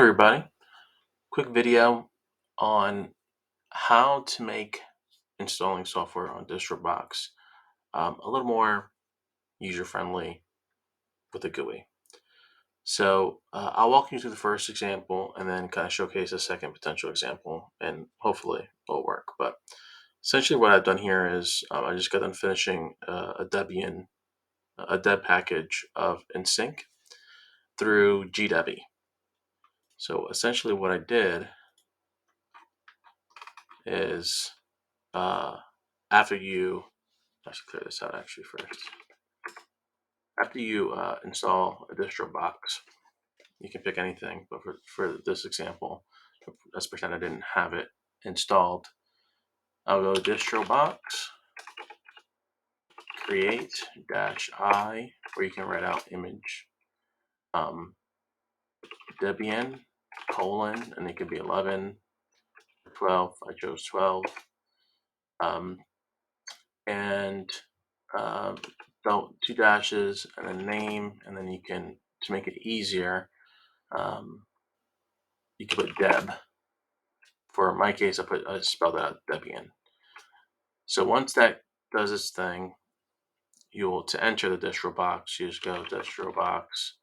Everybody, quick video on how to make installing software on distrobox a little more user-friendly with a GUI. So I'll walk you through the first example and then kind of showcase a second potential example, and hopefully it'll work. But essentially what I've done here is I just got done finishing a Debian, a deb package of InSync through gdebi. So essentially what I did is after you, I should clear this out actually first. After you install a distro box, you can pick anything, but for this example, let's pretend I didn't have it installed. I'll go distro box, create -I, where you can write out image, debian, colon, and it could be 11, 12, I chose 12, and two dashes and a name, and then you can, to make it easier, you can put deb. For my case, I spelled out Debian. So once that does its thing, to enter the distro box, you just go distro box,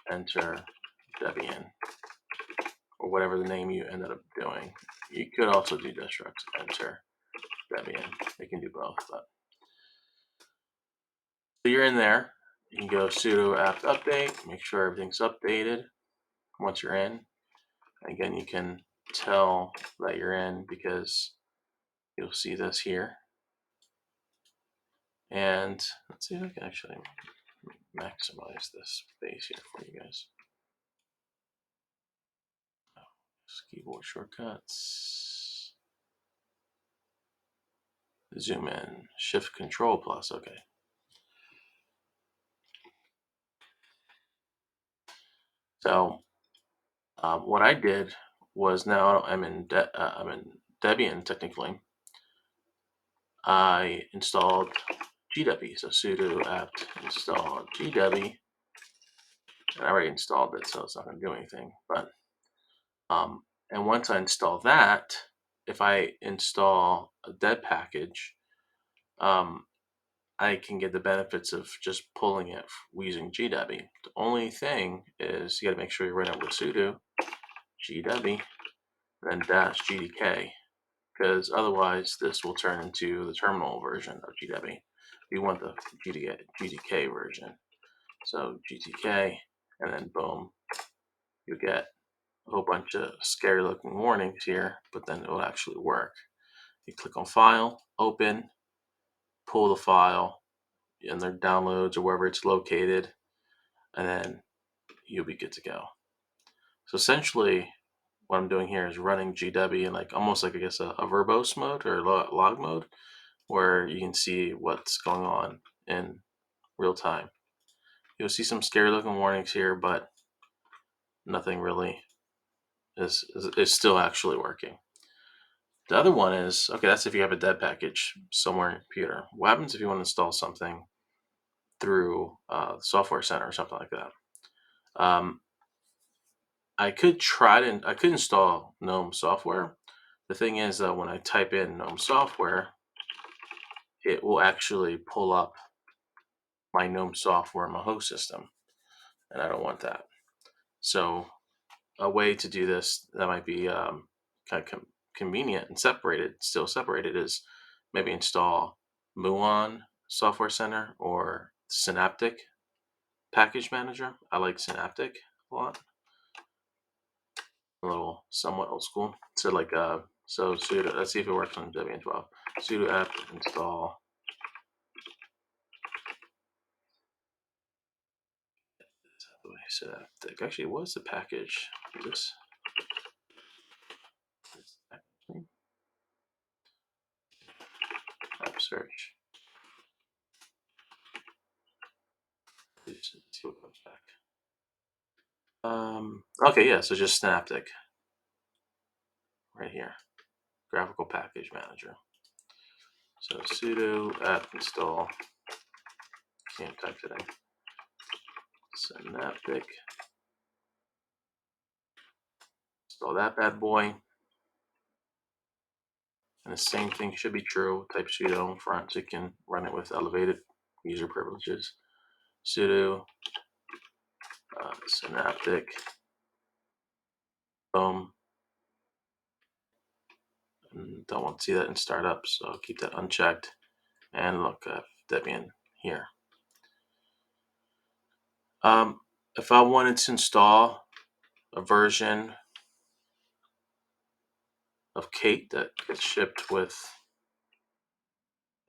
enter Debian, or whatever the name you ended up doing. You could also do distro enter Debian. They can do both. But so you're in there. You can go sudo apt update, make sure everything's updated once you're in. Again, you can tell that you're in because you'll see this here. And let's see if I can actually maximize this space here for you guys. Just keyboard shortcuts. Zoom in, Shift Control plus, okay. So what I did was, now I'm in Debian technically. I installed gdebi, so sudo apt install gdebi. And I already installed it, so it's not going to do anything. But and once I install that, if I install a deb package, I can get the benefits of just pulling it using gdebi. The only thing is you got to make sure you run it with sudo gdebi, then -gdk, because otherwise this will turn into the terminal version of gdebi. We want the gdk version. So gtk, and then boom, you get a whole bunch of scary looking warnings here, but then it will actually work. You click on File, Open, pull the file in their downloads or wherever it's located, and then you'll be good to go. So essentially what I'm doing here is running gdebi in almost like, I guess, a verbose mode or log mode, where you can see what's going on in real time. You'll see some scary looking warnings here, but nothing really is still actually working. The other one is, okay, that's if you have a deb package somewhere in your computer. What happens if you want to install something through Software Center or something like that? I could install GNOME software. The thing is that when I type in GNOME software, it will actually pull up my GNOME software in my host system, and I don't want that. So a way to do this that might be kind of convenient and still separated, is maybe install Muon Software Center or Synaptic Package Manager. I like Synaptic a lot. A little somewhat old school. So so sudo, let's see if it works on Debian 12. Sudo apt install Synaptic. Actually, what's the package? This app search. Let's see what comes back. Okay, yeah, so just Synaptic right here, graphical package manager. So sudo apt install, can't type today, Synaptic Install that bad boy. And the same thing should be true. Type sudo in front so you can run it with elevated user privileges. Sudo synaptic, boom. And don't want to see that in startup, so keep that unchecked. And look, Debian here. If I wanted to install a version of Kate that gets shipped with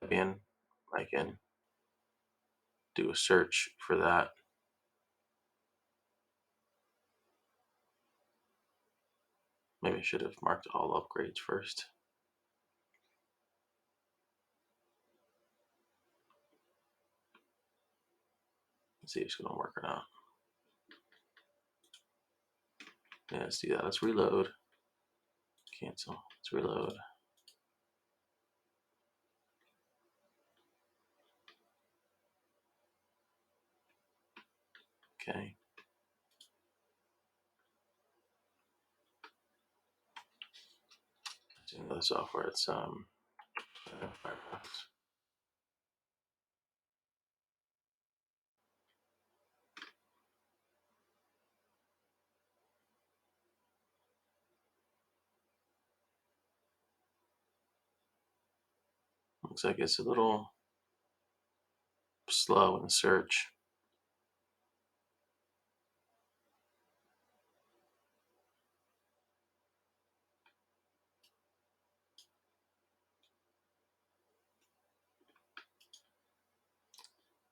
Debian, I can do a search for that. Maybe I should have marked all upgrades first. Let's see if it's going to work or not. Yeah, let's do that. Let's reload. Cancel. Let's reload. Okay. Another software. It's Firefox. Looks like it's a little slow in the search.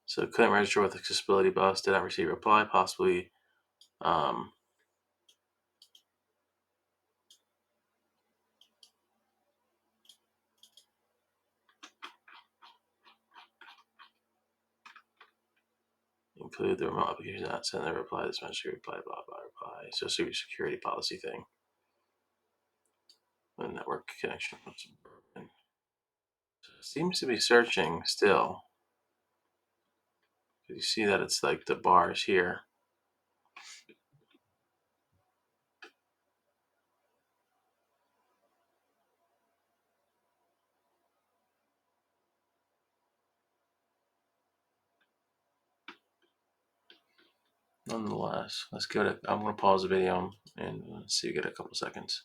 So couldn't register with accessibility bus. Did not receive a reply. Possibly include the remote application that send the reply. This message reply blah blah reply. So security policy thing. The network connection was broken. So it seems to be searching still. You see that it's like the bars here. Nonetheless, let's go to. I'm going to pause the video and see you get a couple seconds.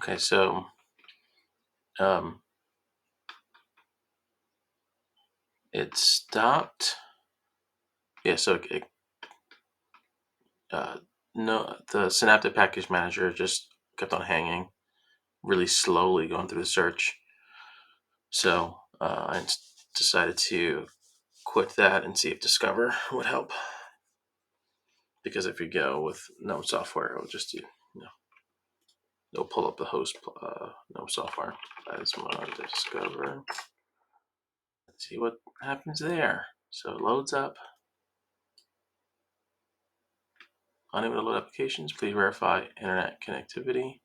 Okay, so it stopped. Yeah, so no, the Synaptic Package Manager just kept on hanging, really slowly going through the search. So I decided to quit that and see if Discover would help. Because if you go with GNOME software, it'll just it'll pull up the host GNOME software. That's my Discover. Let's see what happens there. So it loads up. Unable to load applications. Please verify internet connectivity.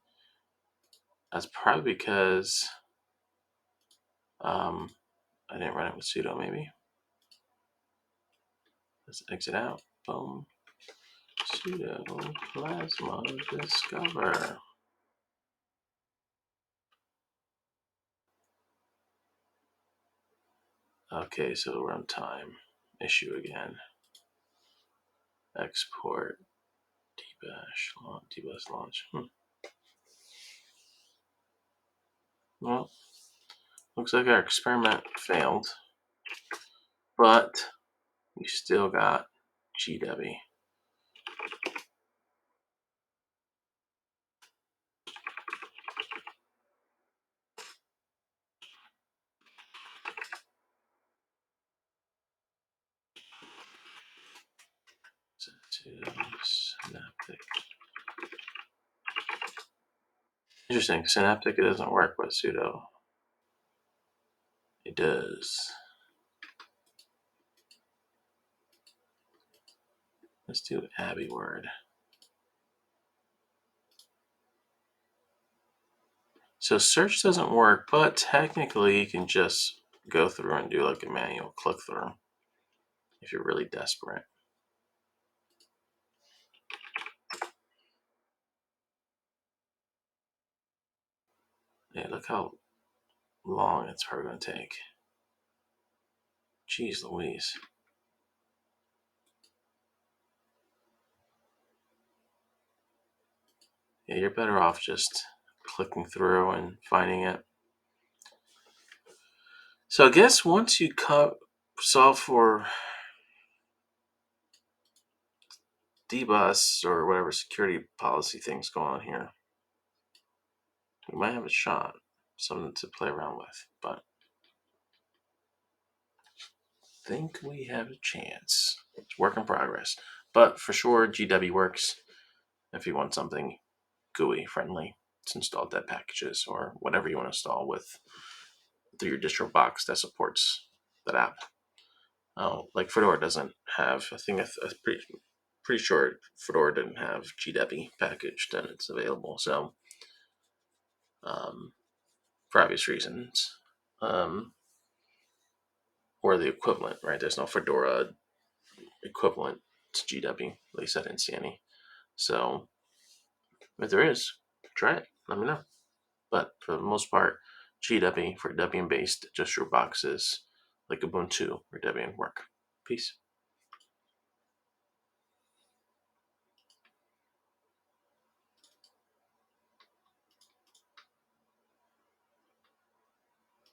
That's probably because I didn't run it with sudo, maybe. Let's exit out. Boom. Sudo plasma discover. Okay, so runtime issue again. Export dbus launch. Well, looks like our experiment failed, but we still got gdebi. Synaptic. Interesting. Synaptic, it doesn't work with sudo. It does. Let's do Abby word. So search doesn't work, but technically you can just go through and do like a manual click through. if you're really desperate. Yeah, look how long it's probably going to take. Jeez Louise. Yeah, you're better off just clicking through and finding it. So I guess once you solve for dbus or whatever security policy things going on here, we might have a shot, something to play around with, but I think we have a chance. It's work in progress, but for sure GW works if you want something GUI friendly to install dev packages or whatever you want to install with through your distro box that supports that app. Like Fedora doesn't have. I think I'm pretty sure Fedora didn't have gdebi packaged and it's available. So for obvious reasons, or the equivalent, right? There's no Fedora equivalent to gdebi. At least I didn't see any. So if there is, try it. Let me know. But for the most part, gdebi for Debian-based distro boxes like Ubuntu or Debian work. Peace.